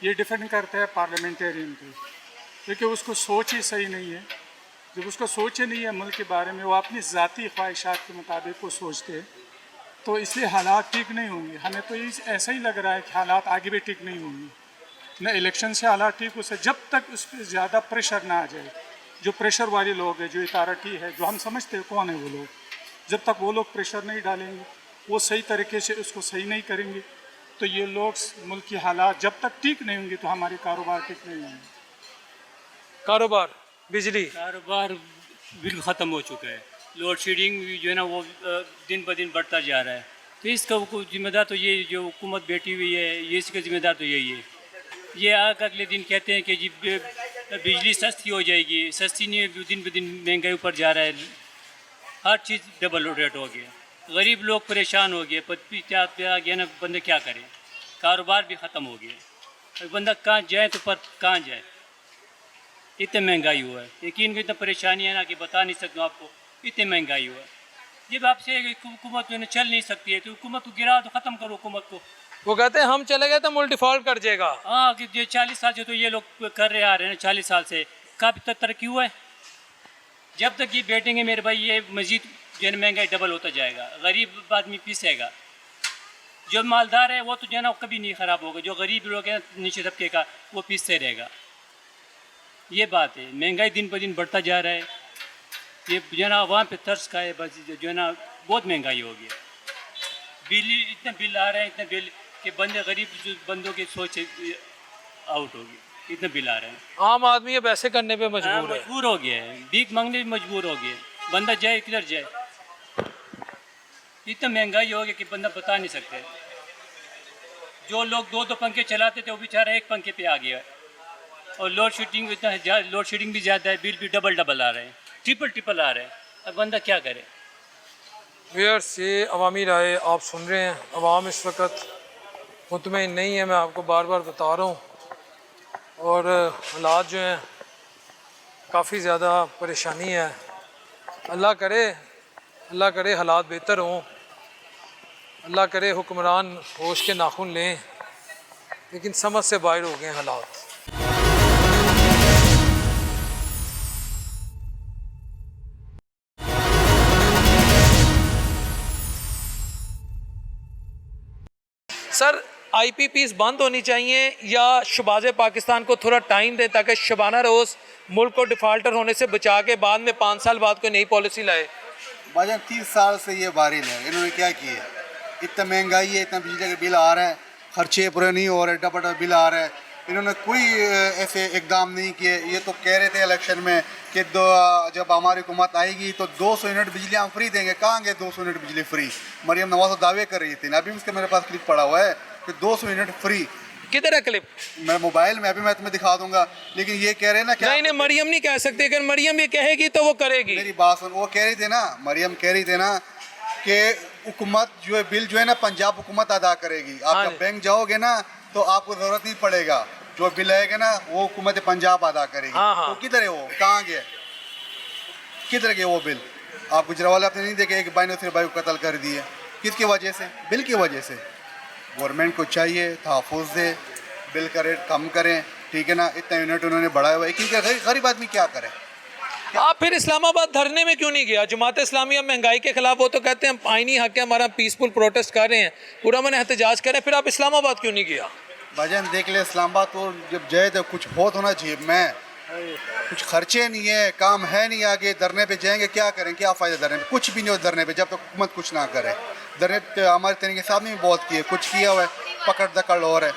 ये डिपेंड करता है पार्लियामेंटेरियन पे, क्योंकि उसको सोच ही सही नहीं है। जब उसको सोच ही नहीं है मुल्क के बारे में, वो अपनी ज़ाती ख्वाहिशात के मुताबिक वो सोचते हैं, तो इसलिए हालात ठीक नहीं होंगे। हमें तो ये ऐसा ही लग रहा है कि हालात आगे भी ठीक नहीं होंगे। न इलेक्शन से हालात ठीक हो सकते, जब तक उस पर ज़्यादा प्रेशर ना आ जाए। जो प्रेशर वाले लोग हैं, जो अथॉरिटी है, जो हम समझते हैं कौन है वो लोग, जब तक वो लोग प्रेशर नहीं डालेंगे, वो सही तरीके से उसको सही नहीं करेंगे, तो ये लोग मुल्क की हालात जब तक ठीक नहीं होंगे तो हमारे कारोबार ठीक नहीं होंगे।
कारोबार, बिजली,
कारोबार बिल्कुल ख़त्म हो चुका है। लोड शेडिंग जो है ना वो दिन ब दिन बढ़ता जा रहा है। तो इसका जिम्मेदार तो ये जो हुकूमत बैठी हुई है, ये इसका जिम्मेदार तो यही है। ये आकर अगले दिन कहते हैं कि जी बिजली सस्ती हो जाएगी, सस्ती नहीं, दिन ब दिन महंगाई ऊपर जा रहा है, हर चीज़ डबल रेट हो गया, गरीब लोग परेशान हो गए, पत्ती आ गया ना, बंदे क्या करें, कारोबार भी ख़त्म हो गया। बंदा कहाँ जाए तो पर कहाँ जाए, इतनी महंगाई हुआ है। यकीन इतना परेशानी है ना कि बता नहीं सकता आपको, इतनी महंगाई हुआ है। जब आपसे हुकूमत जो है चल नहीं सकती है तो हुकूमत को गिरा तो ख़त्म करो हुकूमत को।
वो कहते हैं हम चले गए तो मुल्क डिफॉल्ट कर जाएगा।
हाँ, कि ये 40 साल से तो ये लोग कर रहे आ रहे हैं, 40 साल से काफ़ी तक तरक्की हुआ है। जब तक ये बैठेंगे मेरे भाई, ये मज़ीद जो है महंगाई डबल होता जाएगा, गरीब आदमी पीसेगा। जो मालदार है वो तो जो है ना कभी नहीं ख़राब होगा, जो गरीब लोग हैं नीचे तबके का वो पीसते रहेगा। ये बात है, महंगाई दिन पर दिन बढ़ता जा रहा है। ये जो है ना आवाम पे तरस का है, बस जो है ना बहुत महंगाई हो गई। बिल इतने बिल आ रहे हैं, इतने बिल कि बंदे गरीब बंदों की सोच आउट होगी, इतने बिल आ रहे हैं।
आम आदमी अब ऐसे करने पे मजबूर है,
मजबूर हो गया है, भीख मांगने भी मजबूर हो गया, बंदा जाए किधर जाए। इतना महंगाई हो गया कि बंदा बता नहीं सकते। जो लोग 2-2 पंखे चलाते थे वो बेचारा एक पंखे पे आ गया। और लोड शेडिंग इतना, लोड शेडिंग भी ज़्यादा है, बिल भी डबल आ रहे हैं, ट्रिपल आ रहे हैं। अब बंदा क्या करे?
व्यूअर्स, ये अवामी राय आप सुन रहे हैं। अवाम इस वक्त मुतमईन नहीं है, मैं आपको बार बार बता रहा हूँ। और हालात जो हैं काफ़ी ज़्यादा परेशानी है। अल्लाह करे हालात बेहतर हों। अल्लाह करे हुक्मरान होश के नाखून लें, लेकिन समझ से बाहर हो गए हालात। सर IPPs बंद होनी चाहिए या शबाज पाकिस्तान को थोड़ा टाइम दें ताकि शबाना रोज़ मुल्क को डिफ़ाल्टर होने से बचा के बाद में 5 साल बाद कोई नई पॉलिसी लाए?
भाईजान 30 साल से ये बारिल है, इन्होंने क्या किया? इतना महंगाई है, इतना बिजली के बिल आ रहा है, खर्चे पूरे नहीं हो रहे, डबल बिल आ रहा है। इन्होंने कोई ऐसे इकदाम नहीं किए। ये तो कह रहे थे इलेक्शन में कि जब हमारी हुकूमत आएगी तो 200 यूनिट बिजली हम फ्री देंगे। कहाँ गए 200 यूनिट बिजली फ्री? मरियम नवाज तो दावे कर रही थी, अभी उसके मेरे पास क्लिप पड़ा हुआ है कि 200 यूनिट फ्री।
किधर है क्लिप?
मैं मोबाइल में, अभी मैं तुम्हें दिखा दूंगा। लेकिन ये कह रहे हैं ना क्या?
नहीं, मरियम नहीं कह सकते, अगर मरियम ये कहेगी तो वो करेगी।
मेरी बात सुन, वो कह रही थी ना, मरियम कह रही थी ना कि हुकूमत जो है बिल जो है ना पंजाब हुकूमत अदा करेगी। आप जब बैंक जाओगे ना तो आपको जरूरत नहीं पड़ेगा, जो बिल आएगा ना वो हुकूमत पंजाब अदा करेगी। तो किधर है वो? कहाँ गया? किधर गया वो बिल? आप गुजरावाला आपने नहीं देखे एक भाई ने दूसरे भाई को कत्ल कर दिए, किसकी वजह से? बिल की वजह से। गवर्नमेंट को चाहिए तहफ़्फ़ुज़ दे, बिल का रेट कम करें, ठीक है ना? इतना यूनिट उन्होंने बढ़ाया हुआ है, क्योंकि गरीब आदमी क्या करे?
आप फिर इस्लामाबाद धरने में क्यों नहीं गया? जमात इस्लामी महंगाई के खिलाफ वो तो कहते हैं हम आईनी हक है हमारा, पीसफुल प्रोटेस्ट कर रहे हैं, पूरा मन एहतजाज कर रहे हैं, फिर आप इस्लामाबाद क्यों नहीं गया?
भाईजान देख ले, इस्लामाबाद तो जब जाए तो कुछ बहुत होना चाहिए। मैं कुछ खर्चे नहीं है, काम है नहीं, आगे धरने पे जाएंगे क्या करें? क्या फ़ायदा धरने पे? कुछ भी नहीं हो धरने पे जब तक हुकूमत कुछ ना करे। धरने पे हमारे तरीके साहब ने भी बहुत किए, कुछ किया हुआ है, पकड़ दकड़ और है।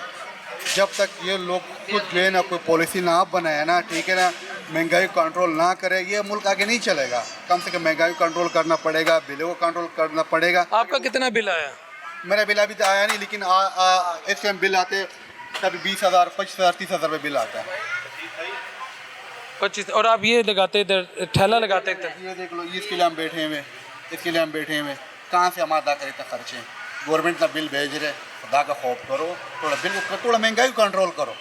जब तक ये लोग खुद जो है ना कोई पॉलिसी ना बनाए ना, ठीक है ना, महंगाई कंट्रोल ना करे, ये मुल्क आगे नहीं चलेगा। कम से कम महंगाई कंट्रोल करना पड़ेगा, बिलों को कंट्रोल करना पड़ेगा।
आपका कितना बिल आया?
मेरा बिल अभी तो आया नहीं, लेकिन इस टाइम बिल आते कभी 20,000, 25,000, 30,000 रुपये बिल आता है।
25। और आप ये लगाते इधर ठेला लगाते इधर?
ये देख लो, इसके लिए हम बैठे हुए, इसके लिए हम बैठे हुए, कहाँ से हम अदा करें इतना खर्चे? गवर्नमेंट का बिल भेज रहे, खुदा का खौफ करो, थोड़ा बिल थोड़ा महंगाई को कंट्रोल करो,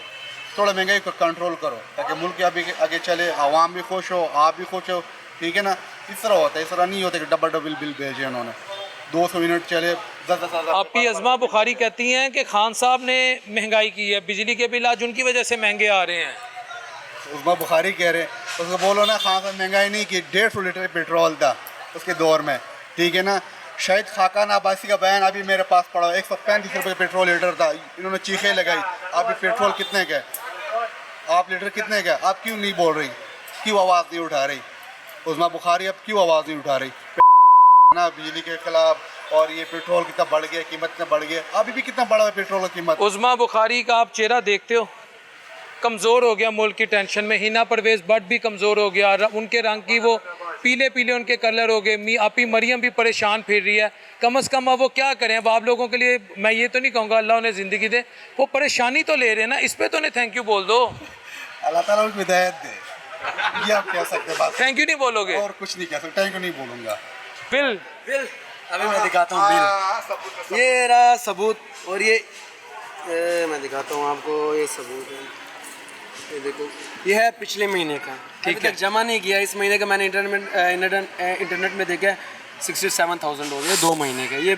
थोड़ा महंगाई को कंट्रोल करो ताकि मुल्क आगे चले, आवाम भी खुश हो, आप भी खुश हो, ठीक है ना? इस तरह होता है, इस तरह नहीं होता कि डबल डबल बिल भेजे उन्होंने। 200 यूनिट चले 10,000 हज़ार।
आपकी अज़मा बुखारी कहती हैं कि खान साहब ने महंगाई की है, बिजली के बिल आज उनकी वजह से महंगे आ रहे हैं।
उस्मा बुखारी कह रहे हैं, उसको बोलो ना खान साहब महंगाई नहीं की, 150 लीटर पेट्रोल था उसके दौर में, ठीक है ना? शायद खाकान आबासी का बयान अभी मेरे पास पड़ा, 135 रुपये पेट्रोल लीटर था, इन्होंने चीखें लगाई। अभी पेट्रोल कितने का? आप लीटर कितने का? आप क्यों नहीं बोल रही? क्यों आवाज़ नहीं उठा रही? उस्मा बुखारी अब क्यों आवाज़ नहीं उठा रही ना बिजली के खिलाफ? और ये पेट्रोल कितना बढ़ गया, कीमत कितना बढ़ गया, अभी भी कितना बढ़ा है पेट्रोल की कीमत।
उस्मा बुखारी का आप चेहरा देखते हो, कमज़ोर हो गया मुल्क की टेंशन में। हिना परवेज़ भट्ट भी कमज़ोर हो गया, उनके रंग की वो पीले पीले उनके कलर हो गए। आपी मरियम भी परेशान फिर रही है। कम अज़ कम अब वो क्या करें? अब आप लोगों के लिए मैं ये तो नहीं कहूँगा अल्लाह उन्हें ज़िंदगी दे, वो परेशानी तो ले रहे हैं ना, इस पर तो उन्हें थैंक यू बोल दो।
अल्लाह ताला उनको हिदायत दे, ये आप कह सकते हैं।
थैंक यू नहीं बोलोगे?
और कुछ नहीं कह सकते, थैंक यू नहीं बोलूँगा।
बिल
अभी मैं दिखाता हूँ बिल, ये रहा सबूत, और ये मैं दिखाता हूँ आपको, ये सबूत है, ये देखो, ये है पिछले महीने का, ठीक है? जमा नहीं किया इस महीने का, मैंने इंटरनेट में देखा 67,000 हो गया 2 महीने का। ये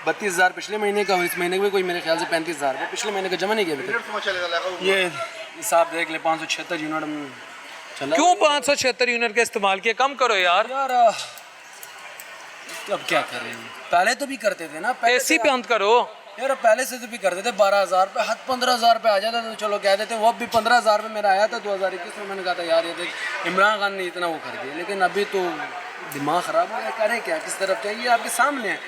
32,000 पिछले महीने का, और इस महीने में कोई मेरे ख्याल से 35,000 पिछले महीने का जमा नहीं किया अभी तक। ये हिसाब देख ले, 576 यूनिट चला।
क्यों 576 यूनिट का इस्तेमाल किया? कम करो यार।
अब क्या करें, पहले तो भी करते थे ना,
AC बंद करो
यार, पहले से तो भी करते थे। 12,000 पे हद 15,000 पे आ जाता तो चलो कह देते। वो अब भी 15,000 पे मेरा आया था 2021 में। मैंने कहा था यार ये देख इमरान खान ने इतना वो कर दिया, लेकिन अभी तो दिमाग ख़राब हो गया, करें क्या, किस तरफ चाहिए? आपके सामने है,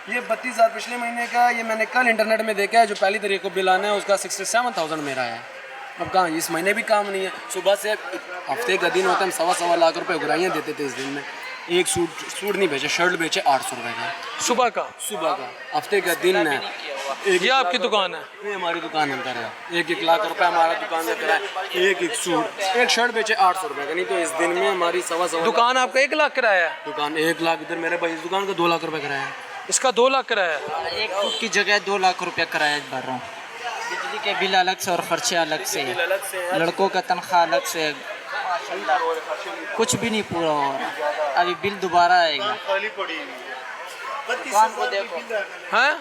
ये 32,000 पिछले महीने का, ये मैंने कल इंटरनेट में देखा है, जो पहली तारीख को बिल आना है उसका 67,000 मेरा है। अब कहाँ, इस महीने भी काम नहीं है। सुबह से हफ्ते का दिन होता है, हम 1.25 लाख रुपये उगराइयाँ देते थे इस दिन में। एक सूट नहीं बेचे, शर्ट बेचे 800 रुपये का
सुबह का
हफ्ते का दिन है।
ये आपकी दुकान है?
ये हमारी दुकान अंदर है। 1 लाख रुपए हमारा दुकान में किराया, एक सूट, एक शर्ट बेचे 800 रुपये का, नहीं तो इस दिन में हमारी 1.25
दुकान आपका 1 लाख किराया है?
दुकान 1 लाख, इधर मेरे भाई इस दुकान का 2 लाख रुपये किराया है।
इसका 2 लाख किराया है?
एक फुट की जगह 2 लाख रुपया किराया भर रहा हूँ। बिजली के बिल अलग से और खर्चे अलग से है, लड़कों का तनख्वाह अलग से है, कुछ भी नहीं पूरा हो रहा। अभी बिल दोबारा आएगा।
हैं?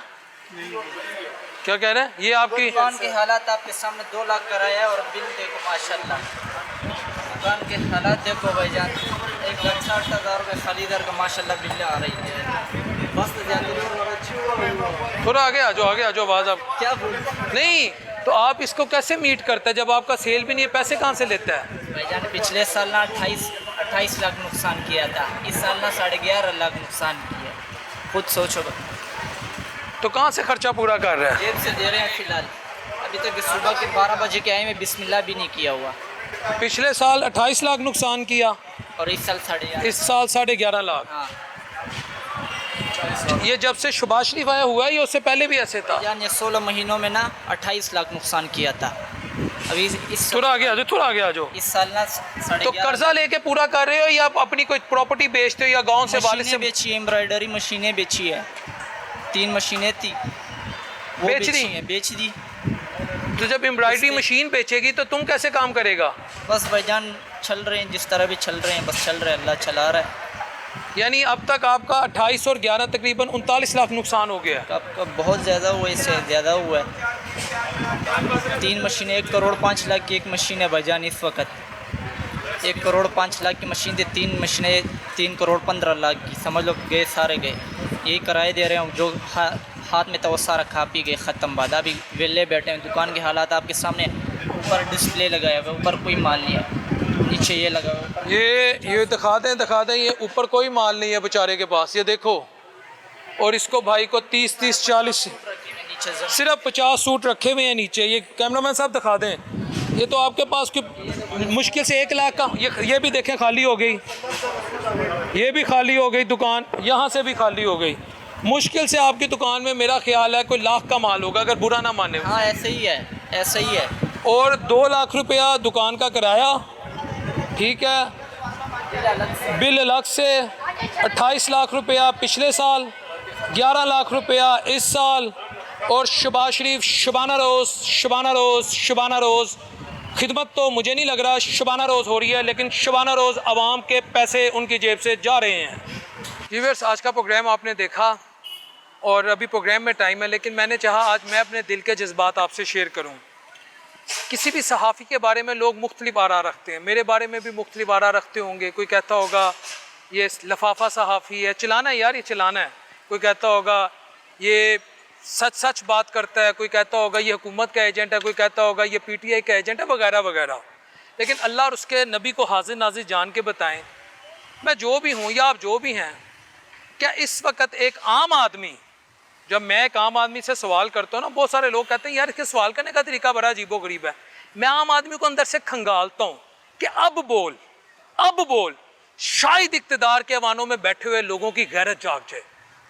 क्या कह रहे हैं? ये आपकी
दुकान के हालात आपके सामने 2 लाख कराया है और बिल देखो माशाल्लाह। दुकान के हालात देखो भाईजान, 1,60,000 रुपये खरीदार का माशाल्लाह बिल आ रही है। बस
थोड़ा आगे आ जाओ, आगे आ जाओ, आवाज़ आप
क्या बोल
नहीं तो आप इसको कैसे मीट करते हैं जब आपका सेल भी नहीं है? पैसे कहाँ से लेता है?
भाईजान पिछले साल ना 28 लाख नुकसान किया था, इस साल ना 11.5 लाख नुकसान किया। खुद सोचो,
तो कहाँ से खर्चा पूरा कर रहा है?
जेब से दे रहे हैं फिलहाल। अभी तक सुबह के 12 बजे के आए में बिस्मिल्लाह भी नहीं किया हुआ।
पिछले साल 28 लाख नुकसान किया
और इस साल 11.5।
इस साल 11.5 लाख।
हाँ
ये जब से शुभाष शरीफ आया हुआ है, ये उससे पहले भी ऐसे था?
यानी 16 महीनों में ना 28 लाख नुकसान किया था। अभी इस
थोड़ा आगे आ जाओ, थोड़ा आगे आ जाओ।
इस साल ना
तो कर्जा लेके पूरा कर रहे हो या आप अपनी कोई प्रॉपर्टी बेचते हो या गांव से वाले से
बेची है, एम्ब्रॉयडरी मशीनें बेची है, 3 मशीनें थी वो
बेच दी
हैं, बेच दी।
तो जब एम्ब्रॉयडरी मशीन बेचेगी तो तुम कैसे काम करेगा?
बस भाईजान चल रहे हैं, जिस तरह भी चल रहे हैं, बस चल रहे हैं, अल्लाह चला रहा है।
यानी अब तक आपका 28 और 11 तकरीबन 39 लाख नुकसान हो गया है।
आपका बहुत ज़्यादा हुआ, इससे ज़्यादा हुआ है। 3 मशीनें 1 करोड़ 5 लाख की एक मशीन है भाईजान इस वक्त। 1 करोड़ 5 लाख की मशीन थी, 3 मशीनें 3 करोड़ 15 लाख की, समझ लो गए सारे गए। यही किराए दे रहे हैं, जो हाथ में था वो सारा खा पी गए, ख़त्म बात। अभी वेले बैठे हैं, दुकान के हालात आपके सामने। ऊपर डिस्प्ले लगाया हुआ है, ऊपर कोई माल नहीं है, नीचे ये लगा हुआ है।
ये दिखा दें, ये ऊपर कोई माल नहीं है बेचारे के पास, ये देखो। और इसको भाई को 30-40 सिर्फ 50 सूट रखे हुए हैं नीचे। ये कैमरामैन साहब दिखा दें, ये तो आपके पास कोई मुश्किल से 1 लाख का, ये भी देखें खाली हो गई, ये भी खाली हो गई दुकान, यहाँ से भी खाली हो गई। मुश्किल से आपकी दुकान में मेरा ख्याल है कोई लाख का माल होगा, अगर बुरा ना माने।
हाँ ऐसे ही है, ऐसे ही है।
और 2 लाख रुपया दुकान का किराया, ठीक है, बिल अलग से 28 लाख रुपया पिछले साल, 11 लाख रुपया इस साल। और शबाज शरीफ शबाना रोज़ खिदमत तो मुझे नहीं लग रहा शबाना रोज़ हो रही है, लेकिन शबाना रोज़ आवाम के पैसे उनकी जेब से जा रहे हैं। व्यूअर्स, आज का प्रोग्राम आपने देखा और अभी प्रोग्राम में टाइम है, लेकिन मैंने चाहा आज मैं अपने दिल के जज्बात आपसे शेयर करूं। किसी भी सहाफ़ी के बारे में लोग मुख्तलिफ आरा रखते हैं, मेरे बारे में भी मुख्तलिफ आरा रखते होंगे। कोई कहता होगा ये लफाफा सहाफ़ी है, चलाना है यार, ये चलाना है। कोई कहता होगा ये सच बात करता है, कोई कहता होगा ये हुकूमत का एजेंट है, कोई कहता होगा ये PTI का एजेंट है, वगैरह वगैरह। लेकिन अल्लाह और उसके नबी को हाजिर नाजिर जान के बताएं, मैं जो भी हूँ या आप जो भी हैं, क्या इस वक्त एक आम आदमी, जब मैं एक आम आदमी से सवाल करता हूँ ना, बहुत सारे लोग कहते हैं यार इसके सवाल करने का तरीका बड़ा अजीबो गरीब है। मैं आम आदमी को अंदर से खंगालता हूँ कि अब बोल, शायद इक़्तिदार के अवानों में बैठे हुए लोगों की गैरत जाग जाए,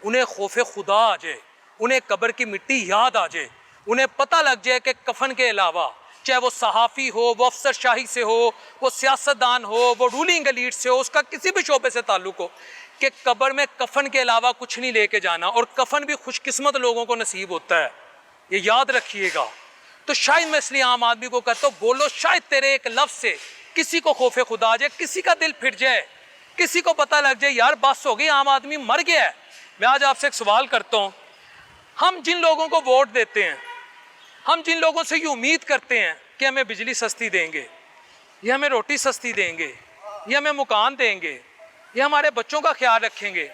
उन्हें खौफ खुदा आ जाए, उन्हें कब्र की मिट्टी याद आ जाए, उन्हें पता लग जाए कि कफन के अलावा, चाहे वो सहाफ़ी हो, वो अफसरशाही से हो, वो सियासतदान हो, वो रूलिंग एलीट से हो, उसका किसी भी शोबे से ताल्लुक़ हो, कि कब्र में कफन के अलावा कुछ नहीं लेके जाना, और कफन भी खुशकिस्मत लोगों को नसीब होता है, ये याद रखिएगा। तो शायद मैं इसलिए आम आदमी को कहता हूँ, बोलो, शायद तेरे एक लफ्ज़ से किसी को खौफ खुदा आ जाए, किसी का दिल फिर जाए, किसी को पता लग जाए यार बस हो गई, आम आदमी मर गया है। मैं आज आपसे एक सवाल करता हूँ, हम जिन लोगों को वोट देते हैं, हम जिन लोगों से ये उम्मीद करते हैं कि हमें बिजली सस्ती देंगे, ये हमें रोटी सस्ती देंगे, ये हमें मकान देंगे, ये हमारे बच्चों का ख्याल रखेंगे,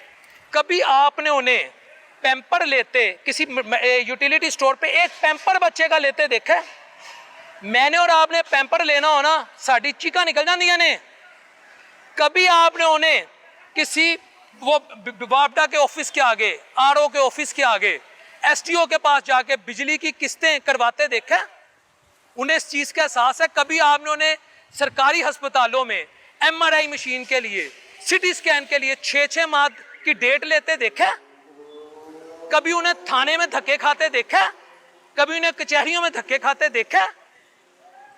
कभी आपने उन्हें पैम्पर लेते किसी यूटिलिटी स्टोर पे एक पैम्पर बच्चे का लेते देखा है? मैंने और आपने पैम्पर लेना हो ना, साड़ी चीका निकल जाती ने। कभी आपने उन्हें किसी वो वापडा के ऑफिस के आगे, RO के ऑफिस के आगे, STO के पास जाके बिजली की किस्तें करवाते देखा? उन्हें इस चीज़ का एहसास है? कभी आपने उन्हें सरकारी अस्पतालों में MRI मशीन के लिए, CT स्कैन के लिए 6-6 माह की डेट लेते देखा? कभी उन्हें थाने में धक्के खाते देखा? कभी उन्हें कचहरियों में धक्के खाते देखा?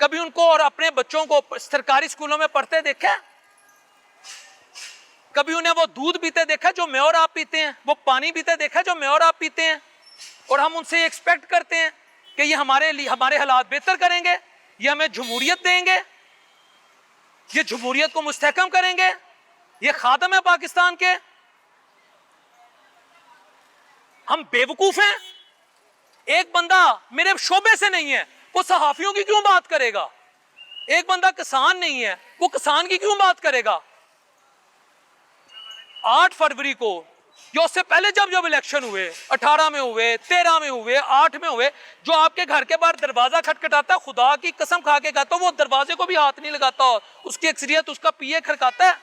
कभी उनको और अपने बच्चों को सरकारी स्कूलों में पढ़ते देखा? कभी उन्हें वो दूध पीते देखा जो मैं और आप पीते हैं, वो पानी पीते देखा जो मैं और आप पीते हैं, और हम उनसे एक्सपेक्ट करते हैं कि ये हमारे लिए हमारे हालात बेहतर करेंगे, ये हमें जमहूरियत देंगे, ये जमहूरियत को मुस्तहकम करेंगे, ये खादम है पाकिस्तान के। हम बेवकूफ हैं एक बंदा मेरे शोबे से नहीं है, वो सहाफियों की क्यों बात करेगा? एक बंदा किसान नहीं है, वो किसान की क्यों बात करेगा? 8 फरवरी को या उससे पहले जब जब इलेक्शन हुए, 18 में हुए, 13 में हुए, 8 में हुए, जो आपके घर के बाहर दरवाजा खटखटाता है, खुदा की कसम खा के कहता हूं वो दरवाजे को भी हाथ नहीं लगाता, उसकी अक्सरियत उसका पीए खड़काता है,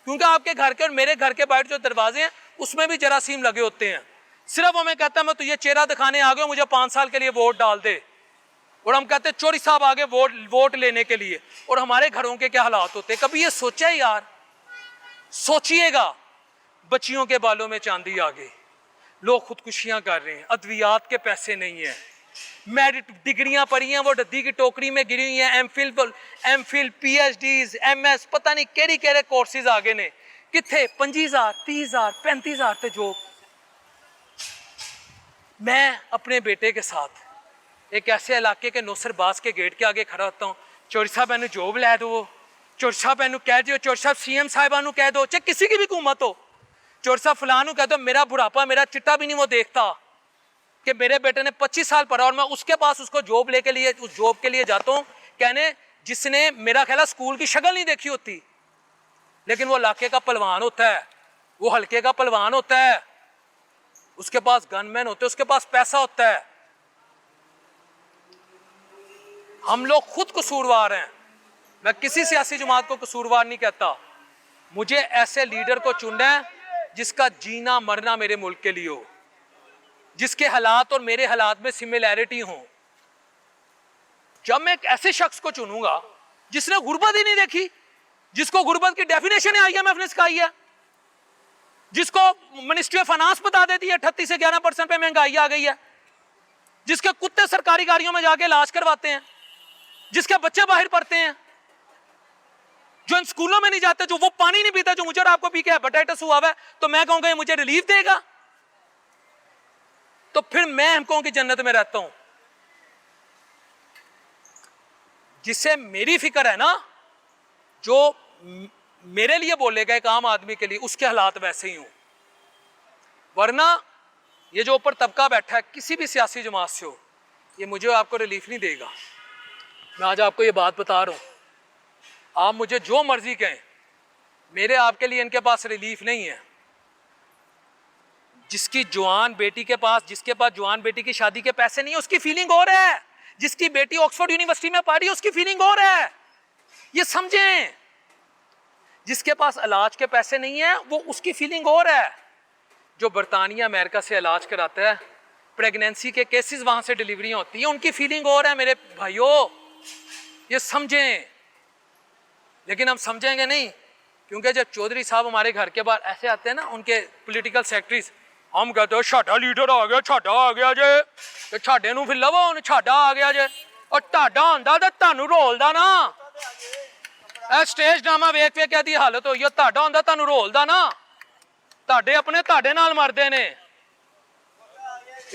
क्योंकि आपके घर के और मेरे घर के बाहर जो दरवाजे हैं उसमें भी जरासीम लगे होते हैं। सिर्फ हमें कहता है मैं तुझे चेहरा दिखाने आ गया, मुझे 5 साल के लिए वोट डाल दे, और हम कहते हैं चोरी साहब आगे वोट लेने के लिए, और हमारे घरों के क्या हालात होते हैं। कभी ये सोचा है यार? सोचिएगा, बच्चियों के बालों में चांदी आ गई, लोग खुदकुशियां कर रहे हैं, अद्वियात के पैसे नहीं है, मेरिट डिग्रियां पड़ी हैं वो डद्दी की टोकरी में गिरी हुई हैं, एमफिल पीएचडीज एमएस पता नहीं केड़ी केड़े कोर्सेज आगे ने, किथे 25,000 30,000 35,000 ते जॉब। मैं अपने बेटे के साथ एक ऐसे इलाके के नौसरबाज के गेट के आगे खड़ा होता हूँ, चोरी साहब मैंने जॉब लै दो, चोरी साहब मैंने कह दो, चोरी साहब सीएम साहिबानू कह दो, चाहे किसी की भी हुकूमत हो, चोर साहब फलानू कह दो, मेरा बुढ़ापा मेरा चिट्टा भी नहीं वो देखता कि मेरे बेटे ने 25 साल पढ़ा और मैं उसके पास उसको जॉब लेके लिए उस जॉब के लिए जाता हूँ, कहने जिसने मेरा ख्याल स्कूल की शक्ल नहीं देखी होती, लेकिन वो इलाके का पहलवान होता है, वो हल्के का पहलवान होता है, उसके पास गनमैन होते हैं, उसके पास पैसा होता है। हम लोग खुद कसूरवार हैं, मैं किसी सियासी जमात को कसूरवार नहीं कहता, मुझे ऐसे लीडर को चुनना है जिसका जीना मरना मेरे मुल्क के लिए हो, जिसके हालात और मेरे हालात में सिमिलैरिटी हो। जब मैं एक ऐसे शख्स को चुनूंगा जिसने गुर्बत ही नहीं देखी, जिसको गुर्बत की डेफिनेशन IMF ने सिखाई है, जिसको मिनिस्ट्री ऑफ फाइनेंस बता देती है 38 से 11% पे महंगाई आ गई है, जिसके कुत्ते सरकारी गाड़ियों में जाके इलाज करवाते हैं, जिसके बच्चे बाहर पढ़ते हैं, जो इन स्कूलों में नहीं जाते, जो वो पानी नहीं पीता जो मुझे और आपको पी के हेपेटाइटिस हुआ है, तो मैं कहूंगा ये मुझे रिलीफ देगा? तो फिर मैं हमको की जन्नत में रहता हूं। जिससे मेरी फिक्र है ना, जो मेरे लिए बोलेगा एक आम आदमी के लिए, उसके हालात वैसे ही हूं। वरना ये जो ऊपर तबका बैठा है किसी भी सियासी जमात से हो, ये मुझे आपको रिलीफ नहीं देगा। मैं आज आपको ये बात बता रहा हूं, आप मुझे जो मर्जी कहें, मेरे आपके लिए इनके पास रिलीफ नहीं है। जिसकी जवान बेटी के पास, जिसके पास जवान बेटी की शादी के पैसे नहीं है, उसकी फीलिंग और है। जिसकी बेटी ऑक्सफोर्ड यूनिवर्सिटी में पढ़ रही है, उसकी फीलिंग और है, ये समझें। जिसके पास इलाज के पैसे नहीं है, वो उसकी फीलिंग और है। जो बरतानिया अमेरिका से इलाज कराता है, प्रेगनेंसी के केसेस वहां से डिलीवरियां होती हैं, उनकी फीलिंग और है। मेरे भाइयों, ये समझें। लेकिन हम समझेंगे नहीं, क्योंकि जब चौधरी साहब हमारे घर के बाहर ऐसे आते हैं ना, उनके पॉलिटिकल सेक्रेटरीज, हम कहते हो छाटा लीडर आ गया, छाटा आ गया जे, तो छाटे नूं फिर लवो, उन्हें छाटा आ गया जे, और टाडा आंदा तो तानू रोलदा ना। स्टेज ड्रामा वेख वेख दी हालत होई, ताडा आंदा तानू रोलदा ना, ताडे अपने ताडे नाल मरदे ने।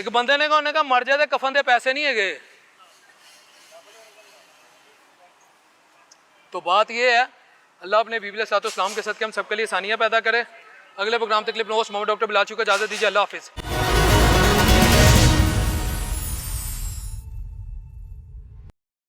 एक बंदे ने कहा मर जाए तो कफन दे पैसे नहीं है। तो बात ये है, अल्लाह अपने बीबी अलैहिस्सलाम के सदक़े हम सबके लिए आसानियाँ पैदा करे। अगले प्रोग्राम तक मोहम्मद डॉक्टर बिलाल चूका इजाज़त दीजिए। अल्लाह हाफिज़।